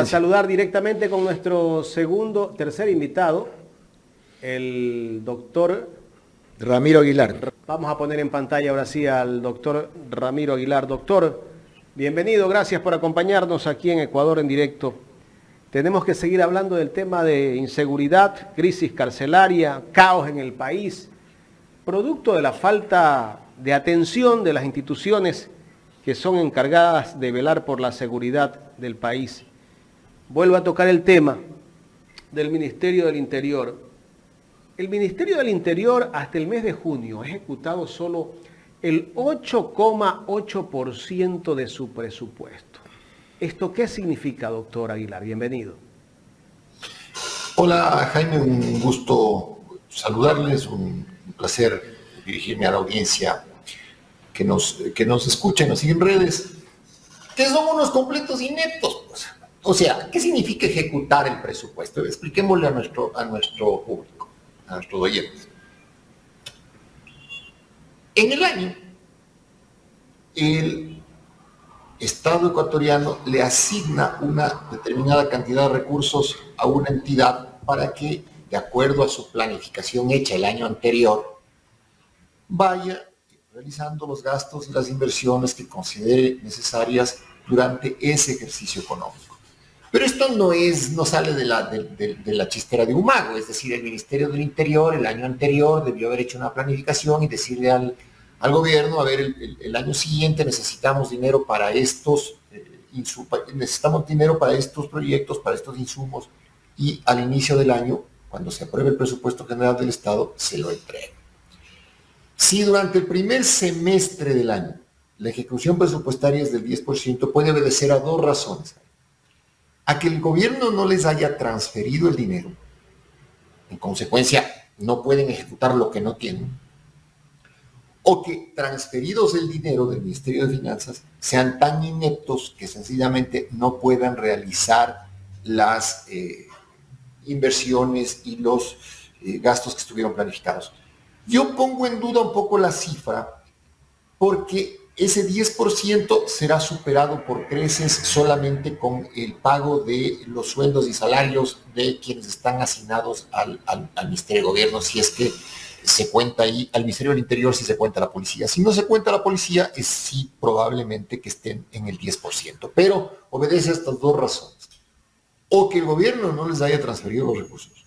a saludar directamente con nuestro tercer invitado, el doctor Ramiro Aguilar. Vamos a poner en pantalla ahora sí al doctor Ramiro Aguilar. Doctor, bienvenido, gracias por acompañarnos aquí en Ecuador en directo. Tenemos que seguir hablando del tema de inseguridad, crisis carcelaria, caos en el país, producto de la falta de atención de las instituciones que son encargadas de velar por la seguridad del país. Vuelvo a tocar el tema del Ministerio del Interior. El Ministerio del Interior hasta el mes de junio ha ejecutado solo el 8,8% de su presupuesto. ¿Esto qué significa, doctor Aguilar? Bienvenido. Hola Jaime, un gusto saludarles, un placer dirigirme a la audiencia que nos escucha y nos sigue en redes, que son unos completos ineptos, pues. O sea, ¿qué significa ejecutar el presupuesto? Expliquémosle a nuestro público, a nuestros oyentes. En el año, el Estado ecuatoriano le asigna una determinada cantidad de recursos a una entidad para que, de acuerdo a su planificación hecha el año anterior, vaya realizando los gastos y las inversiones que considere necesarias durante ese ejercicio económico. Pero esto no sale de la chistera de un mago, es decir, el Ministerio del Interior el año anterior debió haber hecho una planificación y decirle al gobierno, a ver, el año siguiente necesitamos dinero para estos proyectos, para estos insumos, y al inicio del año, cuando se apruebe el presupuesto general del Estado, se lo entrega. Si durante el primer semestre del año la ejecución presupuestaria es del 10%, puede obedecer a dos razones. A que el gobierno no les haya transferido el dinero, en consecuencia no pueden ejecutar lo que no tienen, o que transferidos el dinero del Ministerio de Finanzas sean tan ineptos que sencillamente no puedan realizar las inversiones y los gastos que estuvieron planificados. Yo pongo en duda un poco la cifra porque ese 10% será superado por creces solamente con el pago de los sueldos y salarios de quienes están asignados al Ministerio de Gobierno, si es que se cuenta ahí, al Ministerio del Interior si se cuenta la policía. Si no se cuenta la policía, es sí probablemente que estén en el 10%, pero obedece a estas dos razones. O que el gobierno no les haya transferido los recursos,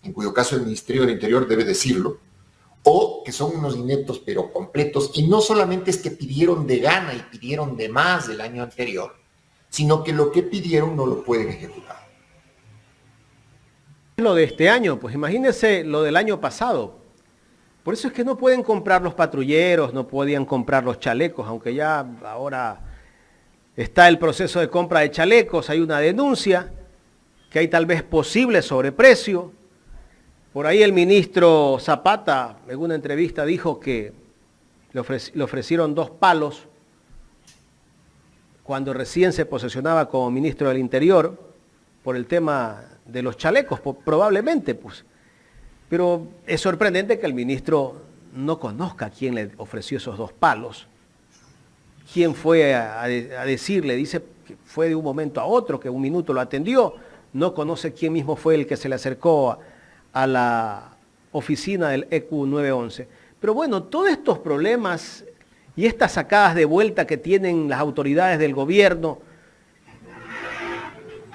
en cuyo caso el Ministerio del Interior debe decirlo, o que son unos ineptos pero completos, y no solamente es que pidieron de gana y pidieron de más del año anterior, sino que lo que pidieron no lo pueden ejecutar. Lo de este año, pues imagínense lo del año pasado. Por eso es que no pueden comprar los patrulleros, no podían comprar los chalecos, aunque ya ahora está el proceso de compra de chalecos, hay una denuncia, que hay tal vez posible sobreprecio. Por ahí el ministro Zapata, en una entrevista, dijo que le ofrecieron 2 palos cuando recién se posesionaba como ministro del Interior por el tema de los chalecos, probablemente, pues. Pero es sorprendente que el ministro no conozca a quién le ofreció esos 2 palos. ¿Quién fue a decirle? Dice que fue de un momento a otro, que un minuto lo atendió. No conoce quién mismo fue el que se le acercó a la oficina del EQ 911. Pero bueno, todos estos problemas y estas sacadas de vuelta que tienen las autoridades del gobierno,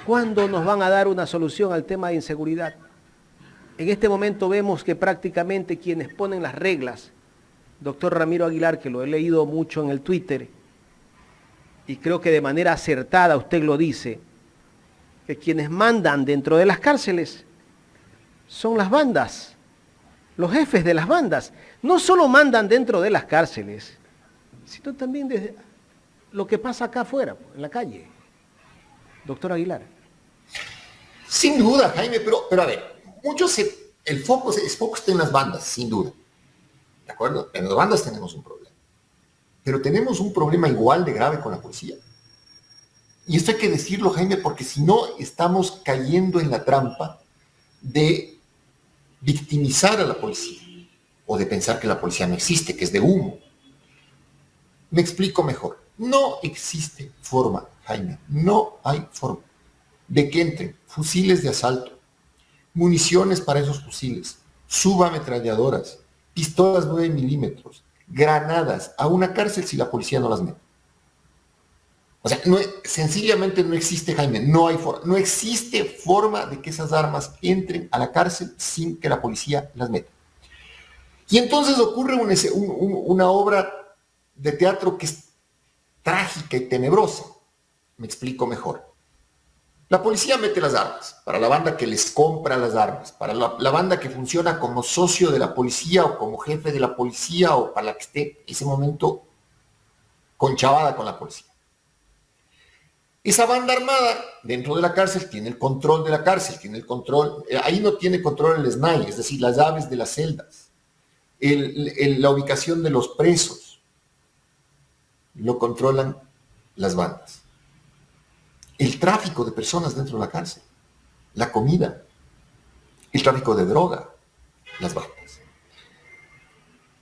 ¿cuándo nos van a dar una solución al tema de inseguridad? En este momento vemos que prácticamente quienes ponen las reglas, doctor Ramiro Aguilar, que lo he leído mucho en el Twitter, y creo que de manera acertada usted lo dice, que quienes mandan dentro de las cárceles son las bandas, los jefes de las bandas. No solo mandan dentro de las cárceles, sino también desde lo que pasa acá afuera, en la calle. Doctor Aguilar. Sin duda, Jaime, pero a ver, el foco está en las bandas, sin duda. ¿De acuerdo? En las bandas tenemos un problema. Pero tenemos un problema igual de grave con la policía. Y esto hay que decirlo, Jaime, porque si no estamos cayendo en la trampa de victimizar a la policía o de pensar que la policía no existe, que es de humo. Me explico mejor. No existe forma, Jaime, no hay forma de que entren fusiles de asalto, municiones para esos fusiles, subametralladoras, pistolas 9 milímetros, granadas a una cárcel si la policía no las mete. O sea, sencillamente no existe, Jaime, no existe forma de que esas armas entren a la cárcel sin que la policía las meta. Y entonces ocurre una obra de teatro que es trágica y tenebrosa. Me explico mejor. La policía mete las armas para la banda que les compra las armas, para la banda que funciona como socio de la policía o como jefe de la policía o para la que esté en ese momento conchavada con la policía. Esa banda armada dentro de la cárcel tiene el control de la cárcel, tiene el control, ahí no tiene control el SNAI, es decir, las llaves de las celdas, la ubicación de los presos, lo controlan las bandas. El tráfico de personas dentro de la cárcel, la comida, el tráfico de droga, las bandas.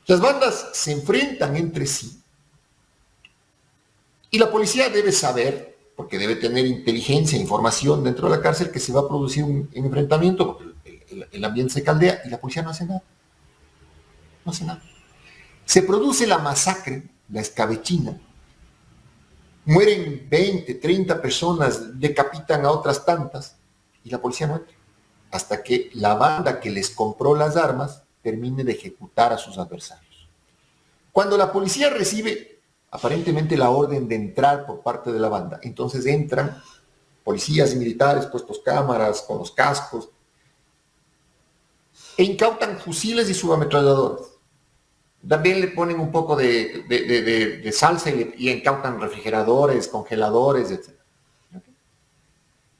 Las bandas se enfrentan entre sí y la policía debe saber, porque debe tener inteligencia, información dentro de la cárcel, que se va a producir un enfrentamiento, porque el ambiente se caldea y la policía no hace nada. No hace nada. Se produce la masacre, la escabechina. Mueren 20, 30 personas, decapitan a otras tantas y la policía no entra. Hasta que la banda que les compró las armas termine de ejecutar a sus adversarios. Cuando la policía recibe aparentemente la orden de entrar por parte de la banda, entonces entran policías y militares puestos cámaras con los cascos e incautan fusiles y subametralladoras. También le ponen un poco de salsa y incautan refrigeradores, congeladores, etc.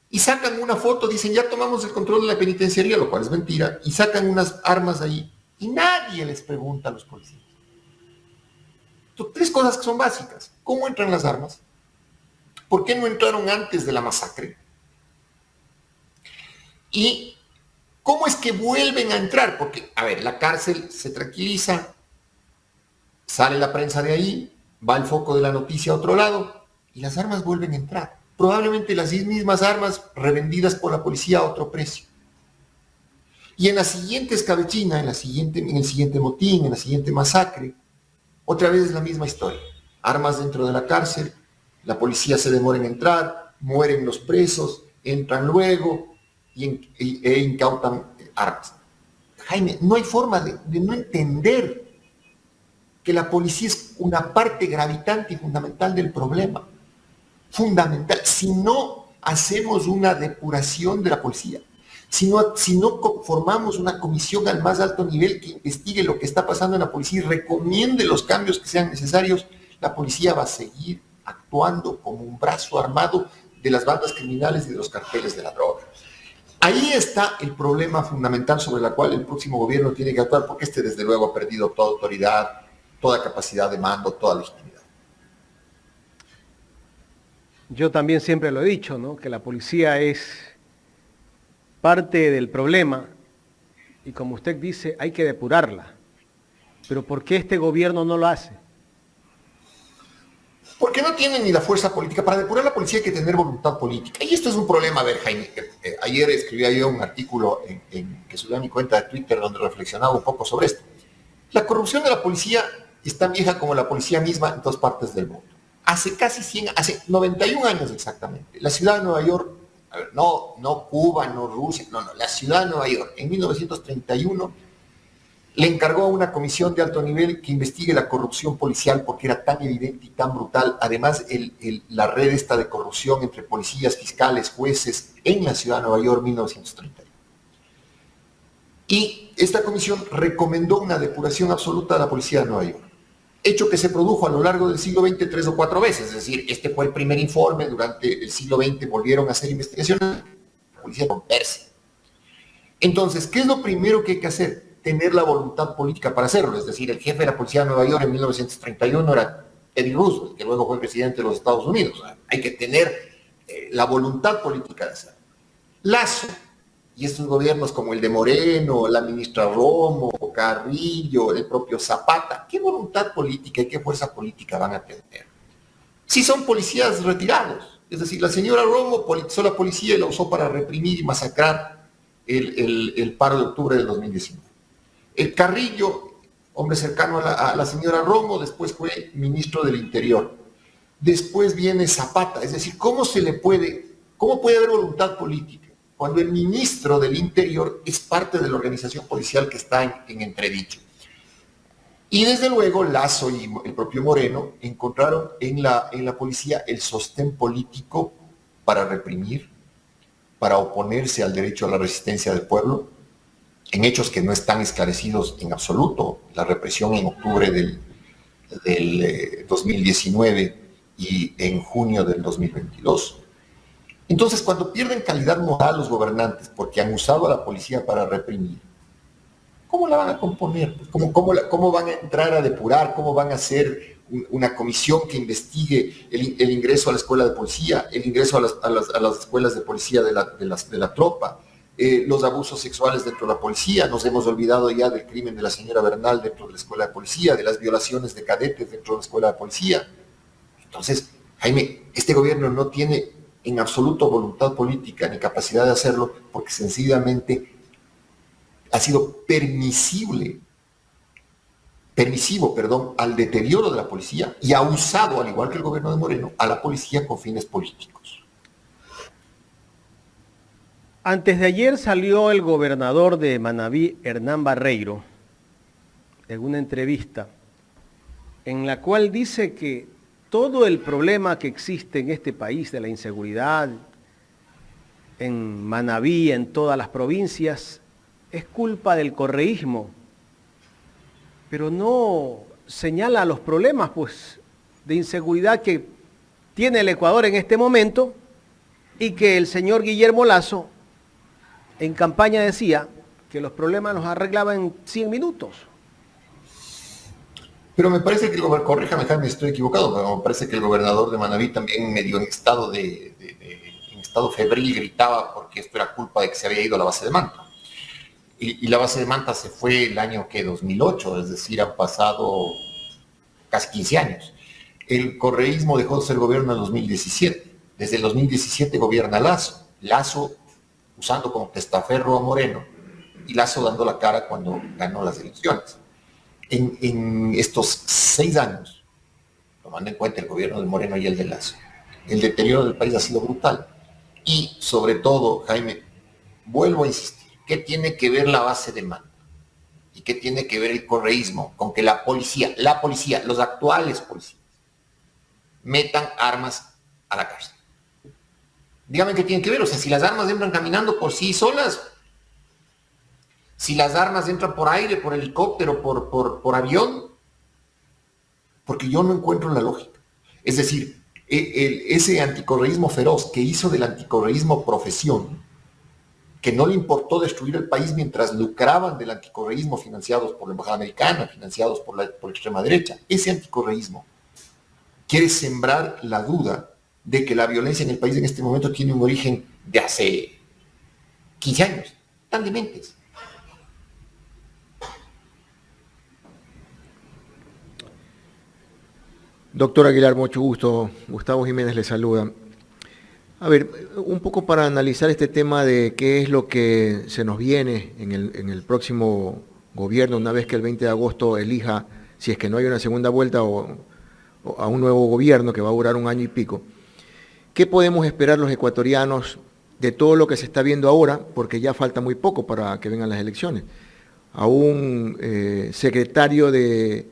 Y sacan una foto, dicen, ya tomamos el control de la penitenciaría, lo cual es mentira, y sacan unas armas ahí. Y nadie les pregunta a los policías. Entonces, 3 cosas que son básicas. ¿Cómo entran las armas? ¿Por qué no entraron antes de la masacre? Y ¿cómo es que vuelven a entrar? Porque, a ver, la cárcel se tranquiliza, sale la prensa de ahí, va el foco de la noticia a otro lado y las armas vuelven a entrar. Probablemente las mismas armas revendidas por la policía a otro precio. Y en la siguiente escabechina, en el siguiente motín, en la siguiente masacre, otra vez es la misma historia. Armas dentro de la cárcel, la policía se demora en entrar, mueren los presos, entran luego e incautan armas. Jaime, no hay forma de no entender que la policía es una parte gravitante y fundamental del problema. Fundamental. Si no hacemos una depuración de la policía, si no formamos una comisión al más alto nivel que investigue lo que está pasando en la policía y recomiende los cambios que sean necesarios, la policía va a seguir actuando como un brazo armado de las bandas criminales y de los carteles de la droga. Ahí está el problema fundamental sobre el cual el próximo gobierno tiene que actuar, porque desde luego ha perdido toda autoridad, toda capacidad de mando, toda legitimidad. Yo también siempre lo he dicho, ¿no? Que la policía es parte del problema y como usted dice, hay que depurarla. Pero ¿por qué este gobierno no lo hace? Porque no tienen ni la fuerza política. Para depurar la policía hay que tener voluntad política. Y esto es un problema, a ver, Jaime. Ayer escribía yo un artículo que subí a mi cuenta de Twitter donde reflexionaba un poco sobre esto. La corrupción de la policía es tan vieja como la policía misma en todas partes del mundo. Hace 91 años exactamente, la ciudad de Nueva York, a ver, no Cuba, no Rusia, la ciudad de Nueva York, en 1931, le encargó a una comisión de alto nivel que investigue la corrupción policial porque era tan evidente y tan brutal. Además, la red esta de corrupción entre policías, fiscales, jueces en la ciudad de Nueva York, 1931. Y esta comisión recomendó una depuración absoluta de la policía de Nueva York. Hecho que se produjo a lo largo del siglo XX 3 o 4 veces, es decir, este fue el primer informe, durante el siglo XX volvieron a hacer investigaciones, la policía romperse. Entonces, ¿qué es lo primero que hay que hacer? Tener la voluntad política para hacerlo, es decir, el jefe de la policía de Nueva York en 1931 era Teddy Roosevelt, que luego fue presidente de los Estados Unidos. Hay que tener la voluntad política de hacerlo. Lazo, y estos gobiernos como el de Moreno, la ministra Romo, Carrillo, el propio Zapata, ¿qué voluntad política y qué fuerza política van a tener? Si son policías retirados, Es decir, la señora Romo politizó la policía y la usó para reprimir y masacrar el paro de octubre del 2019. El Carrillo, hombre cercano a la señora Romo, después fue ministro del Interior. Después viene Zapata. Es decir, cómo puede haber voluntad política cuando el ministro del Interior es parte de la organización policial que está en entredicho? Y desde luego Lasso y el propio Moreno encontraron en la policía el sostén político para reprimir, para oponerse al derecho a la resistencia del pueblo, en hechos que no están esclarecidos en absoluto. La represión en octubre del 2019 y en junio del 2022. Entonces, cuando pierden calidad moral los gobernantes porque han usado a la policía para reprimir, ¿cómo la van a componer? ¿Cómo van a entrar a depurar? ¿Cómo van a hacer una comisión que investigue el ingreso a la escuela de policía, el ingreso a las escuelas de policía de la tropa, los abusos sexuales dentro de la policía? Nos hemos olvidado ya del crimen de la señora Bernal dentro de la escuela de policía, de las violaciones de cadetes dentro de la escuela de policía. Entonces, Jaime, este gobierno no tiene en absoluto voluntad política ni capacidad de hacerlo porque sencillamente ha sido permisivo, al deterioro de la policía y ha usado, al igual que el gobierno de Moreno, a la policía con fines políticos. Antes de ayer salió el gobernador de Manabí, Hernán Barreiro, en una entrevista en la cual dice que todo el problema que existe en este país de la inseguridad, en Manabí, en todas las provincias, es culpa del correísmo, pero no señala los problemas pues, de inseguridad que tiene el Ecuador en este momento y que el señor Guillermo Lasso en campaña decía que los problemas los arreglaba en 100 minutos. Pero me parece que corríjame, Jaime, estoy equivocado, pero me parece que el gobernador de Manabí también medio en estado febril gritaba porque esto era culpa de que se había ido a la base de Manta. Y la base de Manta se fue el año 2008, es decir, han pasado casi 15 años. El correísmo dejó de ser gobierno en 2017. Desde el 2017 gobierna Lasso. Lasso usando como testaferro a Moreno y Lasso dando la cara cuando ganó las elecciones. En estos 6 años, tomando en cuenta el gobierno de Moreno y el de Lasso, el deterioro del país ha sido brutal. Y sobre todo, Jaime, vuelvo a insistir, ¿qué tiene que ver la base de Manta? ¿Y qué tiene que ver el correísmo con que la policía, los actuales policías, metan armas a la cárcel? Dígame qué tiene que ver. O sea, si las armas entran caminando por sí solas, si las armas entran por aire, por helicóptero, por avión, porque yo no encuentro la lógica. Es decir, ese anticorreísmo feroz que hizo del anticorreísmo profesión, que no le importó destruir el país mientras lucraban del anticorreísmo financiados por la Embajada Americana, financiados por la extrema derecha, ese anticorreísmo quiere sembrar la duda de que la violencia en el país en este momento tiene un origen de hace 15 años, tan dementes. Doctor Aguilar, mucho gusto. Gustavo Jiménez le saluda. A ver, un poco para analizar este tema de qué es lo que se nos viene en el próximo gobierno, una vez que el 20 de agosto elija, si es que no hay una segunda vuelta o a un nuevo gobierno que va a durar 1 año y pico. ¿Qué podemos esperar los ecuatorianos de todo lo que se está viendo ahora? Porque ya falta muy poco para que vengan las elecciones. A un secretario de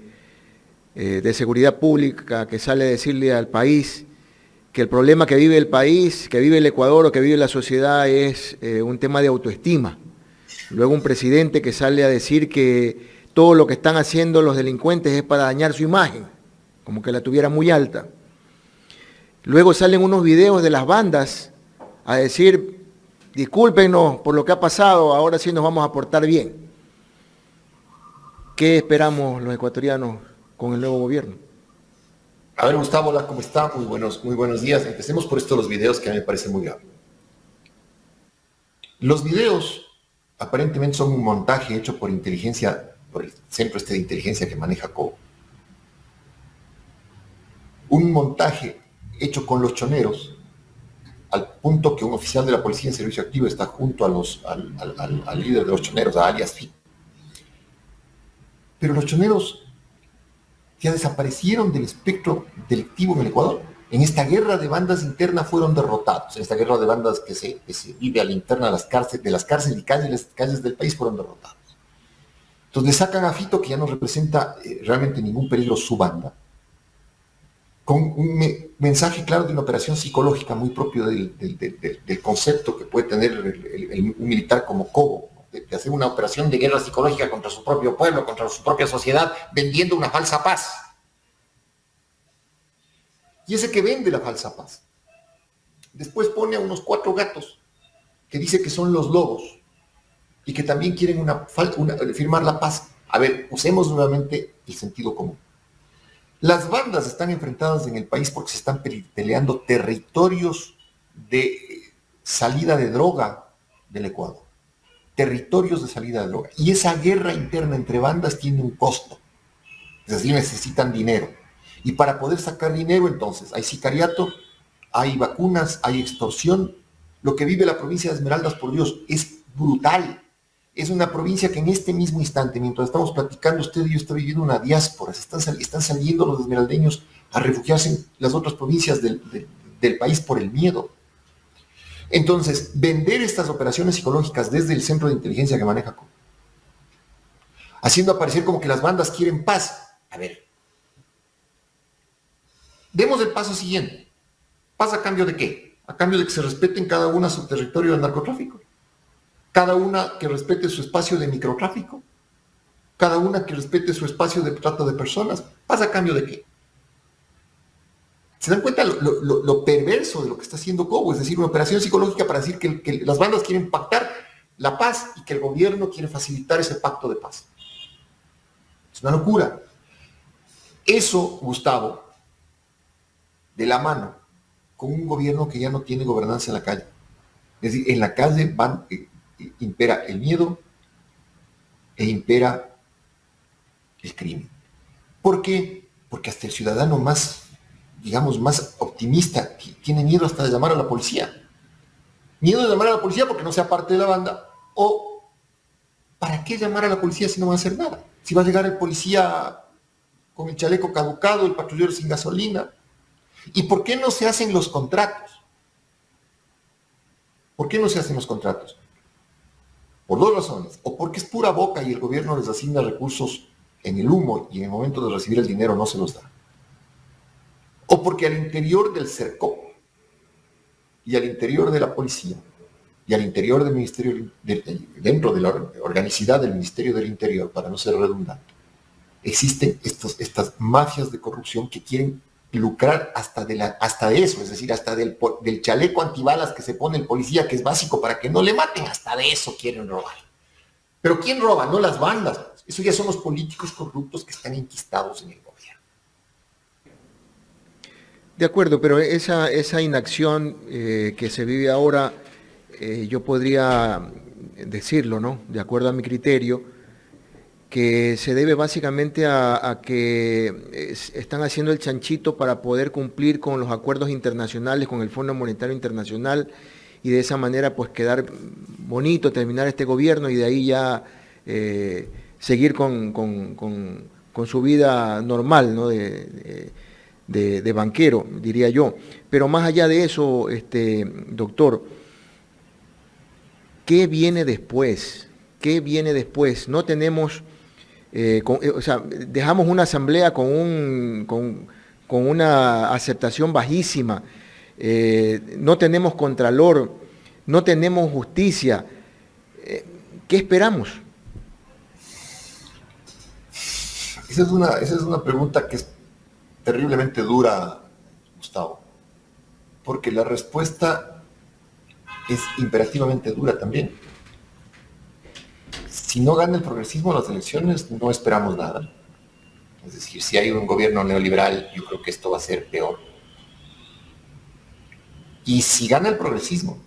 Seguridad Pública que sale a decirle al país que el problema que vive el país, que vive el Ecuador o que vive la sociedad es un tema de autoestima. Luego un presidente que sale a decir que todo lo que están haciendo los delincuentes es para dañar su imagen, como que la tuviera muy alta. Luego salen unos videos de las bandas a decir, discúlpenos por lo que ha pasado, ahora sí nos vamos a portar bien. ¿Qué esperamos los ecuatorianos con el nuevo gobierno? A ver, Gustavo, hola, ¿cómo está? Muy buenos días. Empecemos por los videos que a mí me parecen muy graves. Los videos aparentemente son un montaje hecho por inteligencia, por el centro de inteligencia que maneja Cobo. Un montaje hecho con los choneros al punto que un oficial de la policía en servicio activo está junto al líder de los choneros, a alias Fito. Pero los choneros ya desaparecieron del espectro delictivo en el Ecuador. En esta guerra de bandas internas fueron derrotados. En esta guerra de bandas que se vive a la interna de las cárceles y calles del país fueron derrotados. Entonces le sacan a Fito, que ya no representa realmente ningún peligro su banda, con un mensaje claro de una operación psicológica muy propio del concepto que puede tener un militar como Cobo, de hacer una operación de guerra psicológica contra su propio pueblo, contra su propia sociedad, vendiendo una falsa paz. Y ese que vende la falsa paz, después pone a unos 4 gatos que dice que son los lobos y que también quieren firmar la paz. A ver, usemos nuevamente el sentido común. Las bandas están enfrentadas en el país porque se están peleando territorios de salida de droga del Ecuador. Territorios de salida de droga. Y esa guerra interna entre bandas tiene un costo. Es decir, necesitan dinero. Y para poder sacar dinero, entonces, hay sicariato, hay vacunas, hay extorsión. Lo que vive la provincia de Esmeraldas, por Dios, es brutal. Es una provincia que en este mismo instante, mientras estamos platicando, usted y yo está viviendo una diáspora. Están saliendo los esmeraldeños a refugiarse en las otras provincias del país por el miedo. Entonces, vender estas operaciones psicológicas desde el centro de inteligencia que maneja Cobo, haciendo aparecer como que las bandas quieren paz. A ver, demos el paso siguiente. ¿Paz a cambio de qué? A cambio de que se respeten cada una su territorio del narcotráfico. Cada una que respete su espacio de microtráfico. Cada una que respete su espacio de trata de personas. ¿Paz a cambio de qué? ¿Se dan cuenta lo perverso de lo que está haciendo Cobo? Es decir, una operación psicológica para decir que las bandas quieren pactar la paz y que el gobierno quiere facilitar ese pacto de paz. Es una locura. Eso, Gustavo, de la mano con un gobierno que ya no tiene gobernanza en la calle. Es decir, en la calle impera el miedo e impera el crimen. ¿Por qué? Porque hasta el ciudadano más, digamos, más optimista tiene miedo hasta de llamar a la policía. Miedo de llamar a la policía porque no sea parte de la banda. O, ¿para qué llamar a la policía si no va a hacer nada? Si va a llegar el policía con el chaleco caducado, el patrullero sin gasolina. ¿Y por qué no se hacen los contratos? ¿Por qué no se hacen los contratos? Por 2 razones. O porque es pura boca y el gobierno les asigna recursos en el humo y en el momento de recibir el dinero no se los da. O porque al interior del CERCOP y al interior de la policía y al interior del Ministerio, dentro de la organicidad del Ministerio del Interior, para no ser redundante, existen estas mafias de corrupción que quieren lucrar hasta de eso, es decir, hasta del chaleco antibalas que se pone el policía, que es básico para que no le maten, hasta de eso quieren robar. Pero ¿quién roba? No las bandas. Eso ya son los políticos corruptos que están enquistados en el gobierno. De acuerdo, pero esa inacción que se vive ahora, yo podría decirlo, ¿no? De acuerdo a mi criterio, que se debe básicamente a que están haciendo el chanchito para poder cumplir con los acuerdos internacionales, con el Fondo Monetario Internacional, y de esa manera pues quedar bonito, terminar este gobierno y de ahí ya seguir con su vida normal, ¿no? de banquero, diría yo. Pero más allá de eso, doctor, ¿qué viene después? ¿Qué viene después? No tenemos... dejamos una asamblea con una aceptación bajísima, no tenemos contralor, no tenemos justicia. ¿Qué esperamos? Esa es una pregunta que es terriblemente dura, Gustavo, porque la respuesta es imperativamente dura también. Si no gana el progresismo en las elecciones, no esperamos nada. Es decir, si hay un gobierno neoliberal, yo creo que esto va a ser peor. Y si gana el progresismo,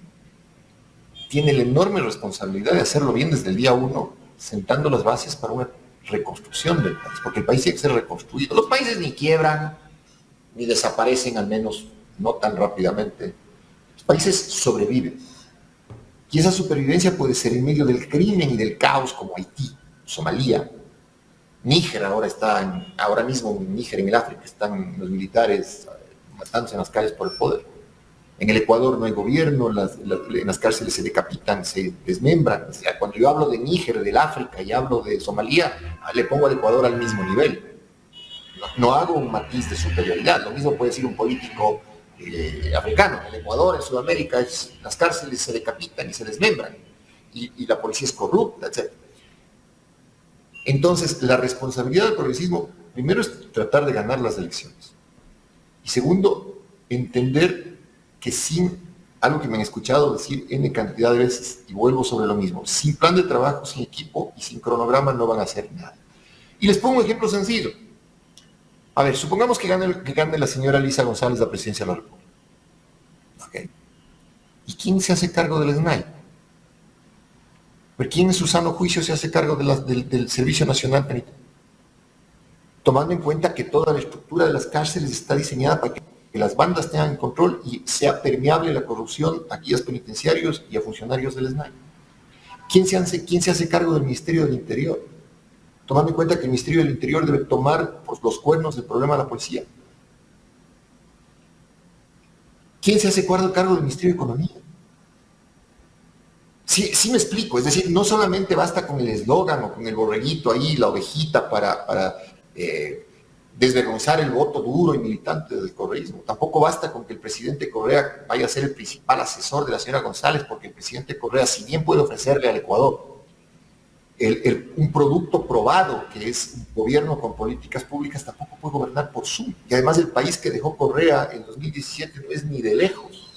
tiene la enorme responsabilidad de hacerlo bien desde el día 1, sentando las bases para una reconstrucción del país, porque el país tiene que ser reconstruido. Los países ni quiebran, ni desaparecen, al menos no tan rápidamente, Los países sobreviven. Y esa supervivencia puede ser en medio del crimen y del caos, como Haití, Somalia, Níger. Ahora mismo en Níger, en el África, están los militares matándose en las calles por el poder. En el Ecuador no hay gobierno, en las cárceles se decapitan, se desmembran. O sea, cuando yo hablo de Níger, del África, y hablo de Somalia, le pongo al Ecuador al mismo nivel. No hago un matiz de superioridad. Lo mismo puede decir un político africano. En el Ecuador, en Sudamérica, las cárceles se decapitan y se desmembran. Y la policía es corrupta, etc. Entonces, la responsabilidad del progresismo, primero, es tratar de ganar las elecciones. Y segundo, entender que sin algo que me han escuchado decir N cantidad de veces, y vuelvo sobre lo mismo, sin plan de trabajo, sin equipo y sin cronograma no van a hacer nada. Y les pongo un ejemplo sencillo. A ver, supongamos que gane la señora Lisa González la presidencia de la República. ¿Okay? ¿Y quién se hace cargo del SNAI? ¿Quién en su sano juicio se hace cargo del Servicio Nacional Penitenciario? Tomando en cuenta que toda la estructura de las cárceles está diseñada para que las bandas tengan control y sea permeable la corrupción a guías penitenciarios y a funcionarios del SNAI. ¿Quién se hace cargo del Ministerio del Interior? Tomando en cuenta que el Ministerio del Interior debe tomar por los cuernos del problema de la policía. ¿Quién se hace cargo del Ministerio de Economía? Sí me explico, es decir, no solamente basta con el eslogan o con el borreguito ahí, la ovejita para desvergonzar el voto duro y militante del correísmo. Tampoco basta con que el presidente Correa vaya a ser el principal asesor de la señora González, porque el presidente Correa, si bien puede ofrecerle al Ecuador un producto probado, que es un gobierno con políticas públicas, tampoco puede gobernar por Zoom. Y además el país que dejó Correa en 2017 no es ni de lejos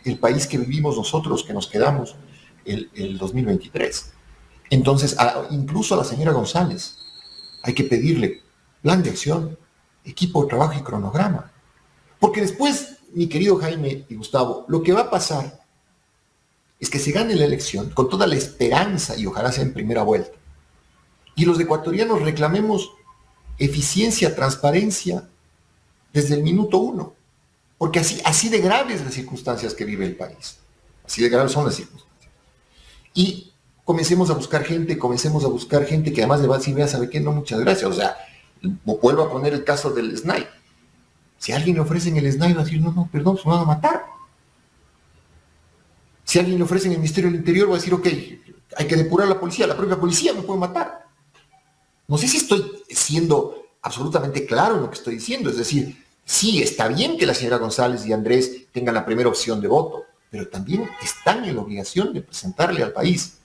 el país que vivimos nosotros, que nos quedamos el 2023. Entonces, incluso a la señora González hay que pedirle plan de acción, equipo de trabajo y cronograma. Porque después, mi querido Jaime y Gustavo, lo que va a pasar es que se gane la elección con toda la esperanza, y ojalá sea en primera vuelta, y los ecuatorianos reclamemos eficiencia, transparencia desde el minuto uno. Porque así de graves las circunstancias que vive el país. Así de graves son las circunstancias. Y comencemos a buscar gente que además le va a decir, vea, ¿sabe qué? No, muchas gracias. O sea, vuelvo a poner el caso del SNAI. Si a alguien le ofrecen el SNAI, va a decir, no, perdón, se me van a matar. Si a alguien le ofrecen el Ministerio del Interior, va a decir, ok, hay que depurar a la policía, la propia policía me puede matar. No sé si estoy siendo absolutamente claro en lo que estoy diciendo. Es decir, sí, está bien que la señora González y Andrés tengan la primera opción de voto, pero también están en la obligación de presentarle al país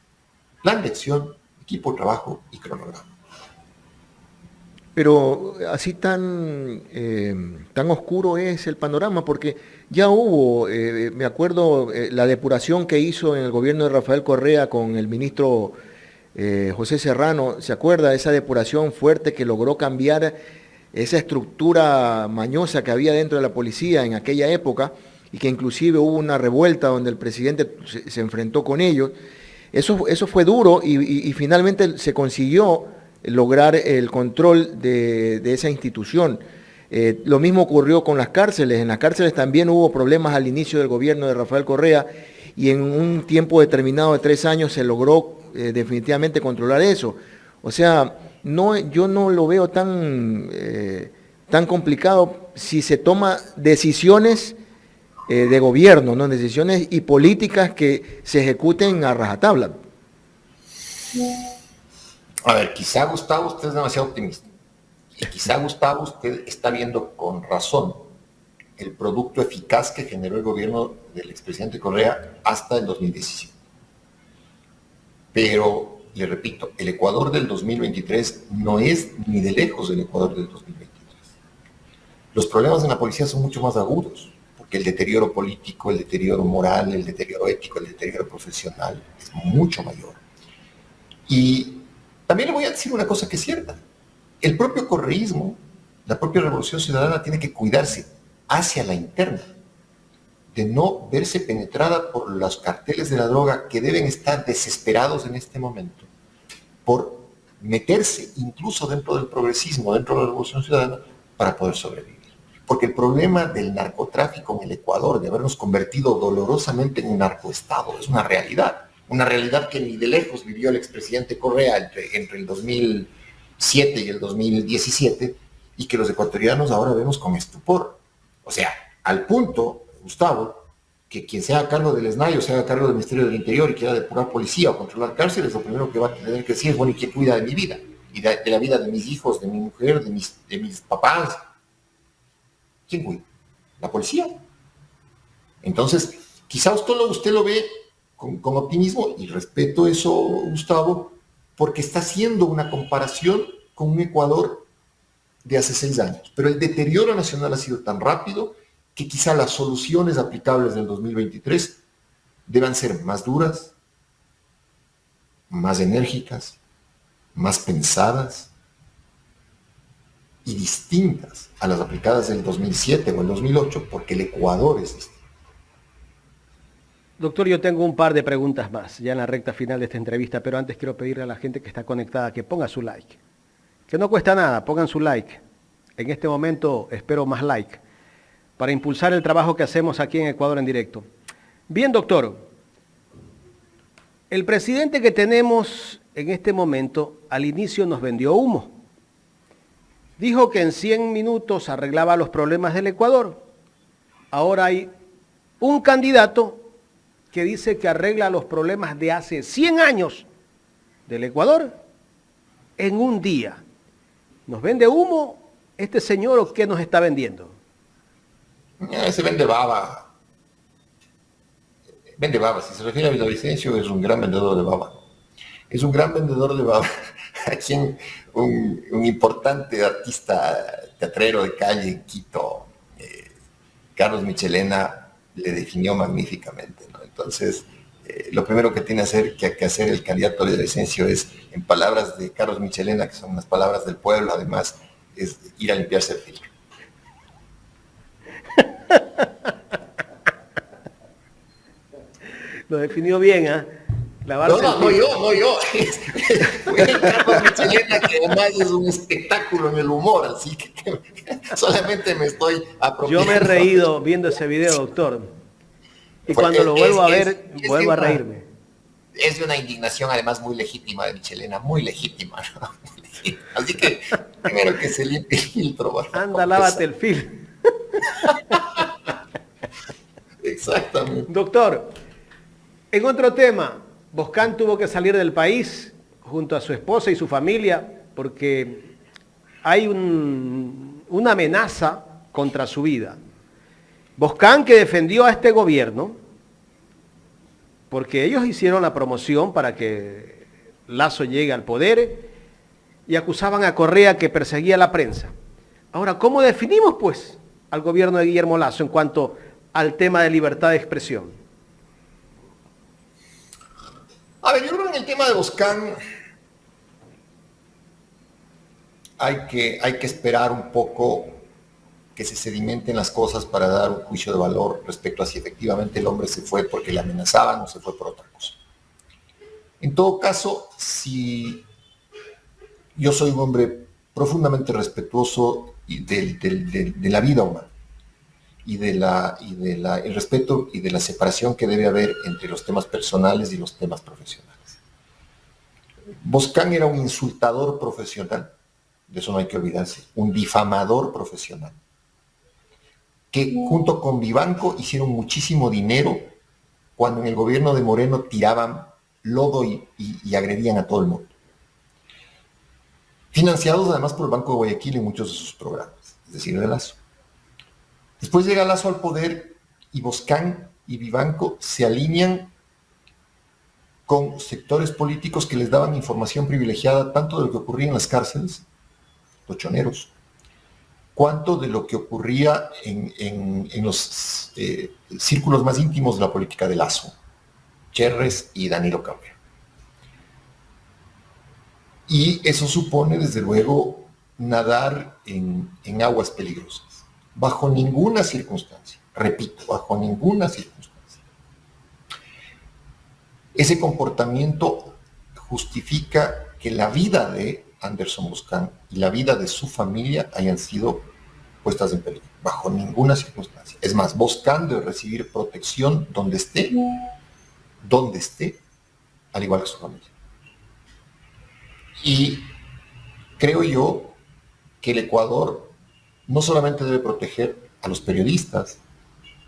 plan de acción, equipo de trabajo y cronograma. Pero así tan oscuro es el panorama, porque ya hubo, me acuerdo, la depuración que hizo en el gobierno de Rafael Correa con el ministro José Serrano. ¿Se acuerda? Esa depuración fuerte que logró cambiar esa estructura mañosa que había dentro de la policía en aquella época, y que inclusive hubo una revuelta donde el presidente se enfrentó con ellos. Eso fue duro y finalmente se consiguió lograr el control de esa institución. Lo mismo ocurrió con las cárceles. En las cárceles también hubo problemas al inicio del gobierno de Rafael Correa, y en un tiempo determinado de 3 años se logró definitivamente controlar eso. O sea, yo no lo veo tan complicado si se toma decisiones de gobierno, ¿no? Decisiones y políticas que se ejecuten a rajatabla. A ver, quizá Gustavo usted es demasiado optimista. Y quizá Gustavo usted está viendo con razón el producto eficaz que generó el gobierno del expresidente Correa hasta el 2017. Pero, le repito, el Ecuador del 2023 no es ni de lejos el Ecuador del 2023. Los problemas en la policía son mucho más agudos, porque el deterioro político, el deterioro moral, el deterioro ético, el deterioro profesional es mucho mayor. Y también le voy a decir una cosa que es cierta. El propio correísmo, la propia Revolución Ciudadana tiene que cuidarse hacia la interna de no verse penetrada por los carteles de la droga, que deben estar desesperados en este momento por meterse incluso dentro del progresismo, dentro de la Revolución Ciudadana, para poder sobrevivir. Porque el problema del narcotráfico en el Ecuador, de habernos convertido dolorosamente en un narcoestado, es una realidad que ni de lejos vivió el expresidente Correa entre el 2007 y el 2017, y que los ecuatorianos ahora vemos con estupor. O sea, al punto, Gustavo, que quien sea a cargo del SNAI o sea a cargo del Ministerio del Interior y quiera depurar policía o controlar cárceles, lo primero que va a tener que decir es, bueno, ¿y quién cuida de mi vida? Y de la vida de mis hijos, de mi mujer, de mis papás. ¿Quién cuida? La policía. Entonces, quizá usted lo ve con optimismo, y respeto eso, Gustavo, porque está haciendo una comparación con un Ecuador de hace 6 años. Pero el deterioro nacional ha sido tan rápido que quizá las soluciones aplicables del 2023 deban ser más duras, más enérgicas, más pensadas y distintas a las aplicadas del 2007 o el 2008, porque el Ecuador es distinto. Doctor, yo tengo un par de preguntas más, ya en la recta final de esta entrevista, pero antes quiero pedirle a la gente que está conectada que ponga su like. Que no cuesta nada, pongan su like. En este momento espero más like para impulsar el trabajo que hacemos aquí en Ecuador en directo. Bien, doctor, el presidente que tenemos en este momento al inicio nos vendió humo. Dijo que en 100 minutos arreglaba los problemas del Ecuador. Ahora hay un candidato que dice que arregla los problemas de hace 100 años del Ecuador en un día. ¿Nos vende humo este señor o qué nos está vendiendo? Se vende baba. Vende baba. Si se refiere a Villavicencio, es un gran vendedor de baba. Es un gran vendedor de baba. A quien un importante artista teatrero de calle en Quito, Carlos Michelena, le definió magníficamente, ¿no? Entonces, lo primero que tiene que hacer el candidato a Villavicencio es, en palabras de Carlos Michelena, que son unas palabras del pueblo, además, es ir a limpiarse el filtro. Lo definió bien, ¿ah? No yo. Fue Carlos Michelena, que además es un espectáculo en el humor, así que solamente me estoy apropiando. Yo me he reído viendo ese video, doctor. Y cuando lo vuelvo a ver, vuelvo a reírme. Es de una indignación además muy legítima de Michelena, muy legítima, ¿no? Muy legítima. Así que primero que se limpie el filtro. Anda, lávate el filtro. Exactamente. Doctor, en otro tema, Boscán tuvo que salir del país junto a su esposa y su familia porque hay una amenaza contra su vida. Boscán, que defendió a este gobierno porque ellos hicieron la promoción para que Lasso llegue al poder y acusaban a Correa que perseguía a la prensa. Ahora, ¿cómo definimos pues al gobierno de Guillermo Lasso en cuanto al tema de libertad de expresión? A ver, yo creo que en el tema de Boscán hay que esperar un poco que se sedimenten las cosas para dar un juicio de valor respecto a si efectivamente el hombre se fue porque le amenazaban o se fue por otra cosa. En todo caso, si yo soy un hombre profundamente respetuoso de la vida humana y el respeto y de la separación que debe haber entre los temas personales y los temas profesionales. Boscán era un insultador profesional, de eso no hay que olvidarse, un difamador profesional, que junto con Vivanco hicieron muchísimo dinero cuando en el gobierno de Moreno tiraban lodo y agredían a todo el mundo. Financiados además por el Banco de Guayaquil en muchos de sus programas, es decir, de Lasso. Después llega Lasso al poder y Boscán y Vivanco se alinean con sectores políticos que les daban información privilegiada tanto de lo que ocurría en las cárceles, los choneros, cuanto de lo que ocurría en los círculos más íntimos de la política de Lasso, Cherres y Danilo Cabrera. Y eso supone, desde luego, nadar en aguas peligrosas. Bajo ninguna circunstancia, repito, bajo ninguna circunstancia, ese comportamiento justifica que la vida de Anderson Boscán y la vida de su familia hayan sido puestas en peligro, bajo ninguna circunstancia. Es más, buscando recibir protección donde esté, al igual que su familia. Y creo yo que el Ecuador no solamente debe proteger a los periodistas,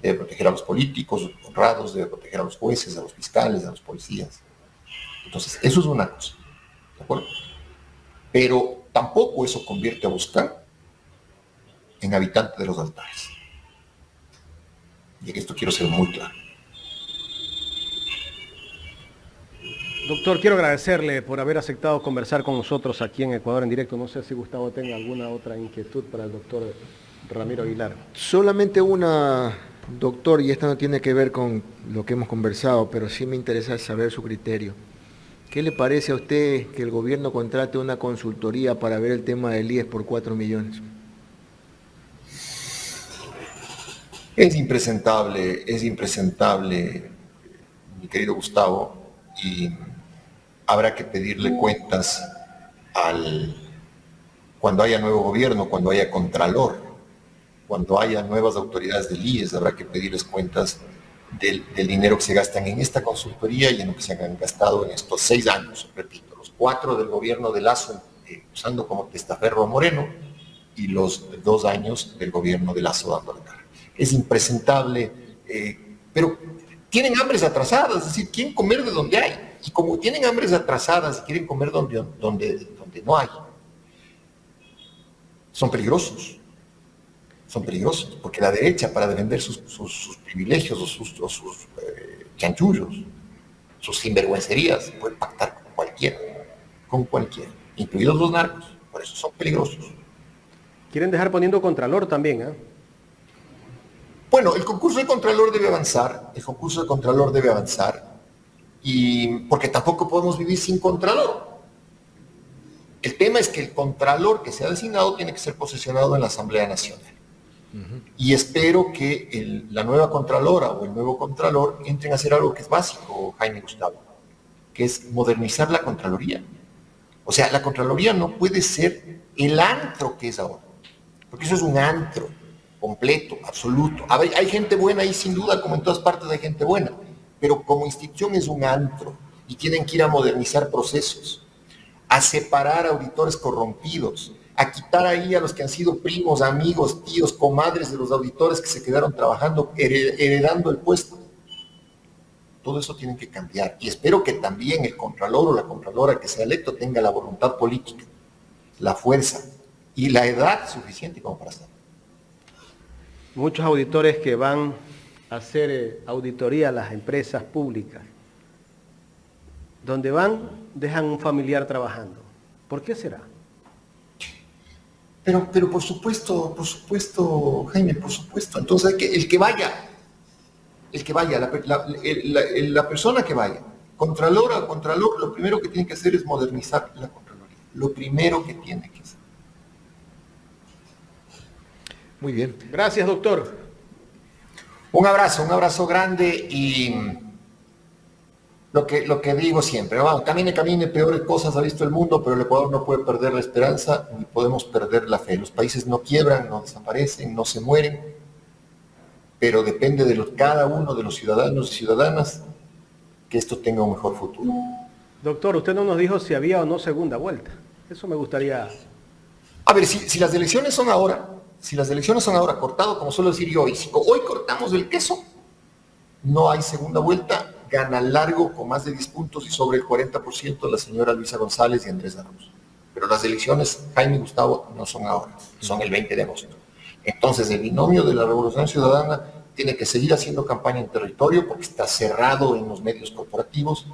debe proteger a los políticos honrados, debe proteger a los jueces, a los fiscales, a los policías. Entonces, eso es una cosa, ¿de acuerdo? Pero tampoco eso convierte a Buscar en habitante de los altares. Y en esto quiero ser muy claro. Doctor, quiero agradecerle por haber aceptado conversar con nosotros aquí en Ecuador en directo. No sé si Gustavo tenga alguna otra inquietud para el doctor Ramiro Aguilar. Solamente una, doctor, y esta no tiene que ver con lo que hemos conversado, pero sí me interesa saber su criterio. ¿Qué le parece a usted que el gobierno contrate una consultoría para ver el tema del IES por 4 millones? Es impresentable, mi querido Gustavo, y habrá que pedirle cuentas cuando haya nuevo gobierno, cuando haya contralor, cuando haya nuevas autoridades del IES, habrá que pedirles cuentas del dinero que se gastan en esta consultoría y en lo que se han gastado en estos 6 años, repito, los 4 del gobierno de Lazo, usando como testaferro a Moreno, y los 2 años del gobierno de Lazo dándole cara. Es impresentable, pero tienen hambres atrasadas, es decir, quieren comer de donde hay, y como tienen hambres atrasadas y quieren comer donde no hay, son peligrosos, porque la derecha, para defender sus privilegios o sus chanchullos, sus sinvergüencerías, puede pactar con cualquiera, incluidos los narcos, por eso son peligrosos. Quieren dejar poniendo contralor también, ¿eh? Bueno, el concurso de Contralor debe avanzar, y porque tampoco podemos vivir sin Contralor. El tema es que el Contralor que se ha designado tiene que ser posesionado en la Asamblea Nacional. Y espero que la nueva Contralora o el nuevo Contralor entren a hacer algo que es básico, Jaime Gustavo, que es modernizar la Contraloría. O sea, la Contraloría no puede ser el antro que es ahora, porque eso es un antro completo, absoluto. Hay gente buena ahí sin duda, como en todas partes hay gente buena, pero como institución es un antro y tienen que ir a modernizar procesos, a separar auditores corrompidos, a quitar ahí a los que han sido primos, amigos, tíos, comadres de los auditores que se quedaron trabajando, heredando el puesto. Todo eso tiene que cambiar y espero que también el Contralor o la Contralora que sea electo tenga la voluntad política, la fuerza y la edad suficiente como para estar. Muchos auditores que van a hacer auditoría a las empresas públicas, donde van, dejan un familiar trabajando. ¿Por qué será? Pero por supuesto, Jaime, por supuesto. Entonces el que vaya, la persona que vaya, Contralor, lo primero que tiene que hacer es modernizar la Contraloría. Lo primero que tiene que hacer. Muy bien. Gracias, doctor. Un abrazo grande y lo que digo siempre, vamos, camine, peores cosas ha visto el mundo, pero el Ecuador no puede perder la esperanza ni podemos perder la fe. Los países no quiebran, no desaparecen, no se mueren, pero depende de cada uno de los ciudadanos y ciudadanas que esto tenga un mejor futuro. Doctor, usted no nos dijo si había o no segunda vuelta. Eso me gustaría... A ver, si las elecciones son ahora, cortado, como suelo decir yo, y si hoy cortamos el queso, no hay segunda vuelta, gana largo con más de 10 puntos y sobre el 40% la señora Luisa González y Andrés Arauz. Pero las elecciones, Jaime y Gustavo, no son ahora, son el 20 de agosto. Entonces el binomio de la Revolución Ciudadana tiene que seguir haciendo campaña en territorio porque está cerrado en los medios corporativos,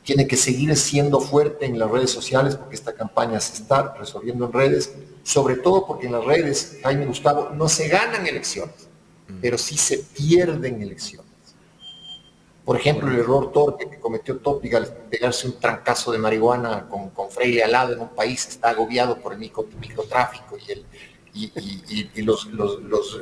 tiene que seguir siendo fuerte en las redes sociales porque esta campaña se está resolviendo en redes, sobre todo porque en las redes, Jaime y Gustavo, no se ganan elecciones, pero sí se pierden elecciones. Por ejemplo, el error torpe que cometió Topic al pegarse un trancazo de marihuana con Freire al lado en un país que está agobiado por el microtráfico y los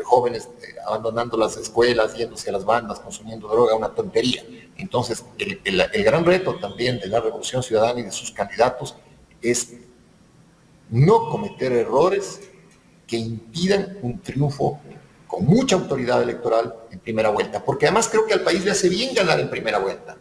jóvenes abandonando las escuelas, yéndose a las bandas, consumiendo droga, una tontería. Entonces, el gran reto también de la Revolución Ciudadana y de sus candidatos es no cometer errores que impidan un triunfo con mucha autoridad electoral en primera vuelta, porque además creo que al país le hace bien ganar en primera vuelta,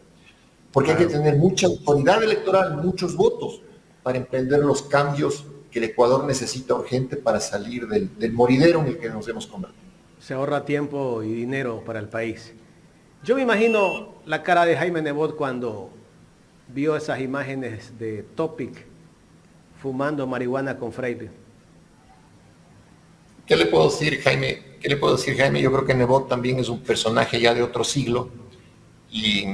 porque hay que tener mucha autoridad electoral, muchos votos, para emprender los cambios que el Ecuador necesita urgente para salir del moridero en el que nos hemos convertido. Se ahorra tiempo y dinero para el país. Yo me imagino la cara de Jaime Nebot cuando vio esas imágenes de Topic fumando marihuana con Freire. ¿Qué le puedo decir, Jaime? ¿Qué le puedo decir, Jaime? Yo creo que Nebot también es un personaje ya de otro siglo y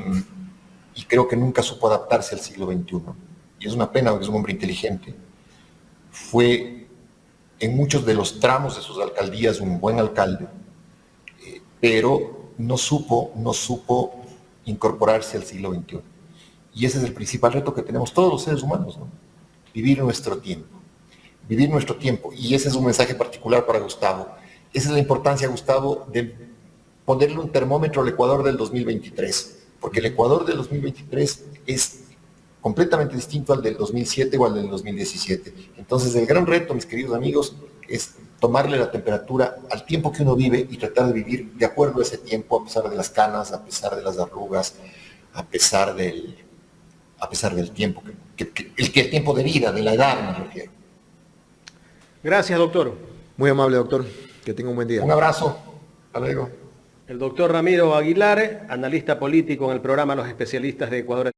creo que nunca supo adaptarse al siglo XXI. Y es una pena porque es un hombre inteligente. Fue en muchos de los tramos de sus alcaldías un buen alcalde, pero no supo incorporarse al siglo XXI. Y ese es el principal reto que tenemos todos los seres humanos, ¿no? Vivir nuestro tiempo. Vivir nuestro tiempo. Y ese es un mensaje particular para Gustavo. Esa es la importancia, Gustavo, de ponerle un termómetro al Ecuador del 2023. Porque el Ecuador del 2023 es completamente distinto al del 2007 o al del 2017. Entonces, el gran reto, mis queridos amigos, es tomarle la temperatura al tiempo que uno vive y tratar de vivir de acuerdo a ese tiempo, a pesar de las canas, a pesar de las arrugas, a pesar del tiempo, el tiempo de vida, de la edad, me refiero. Gracias, doctor. Muy amable, doctor. Que tenga un buen día. Un abrazo. Hasta luego. El doctor Ramiro Aguilar, analista político en el programa Los Especialistas de Ecuador.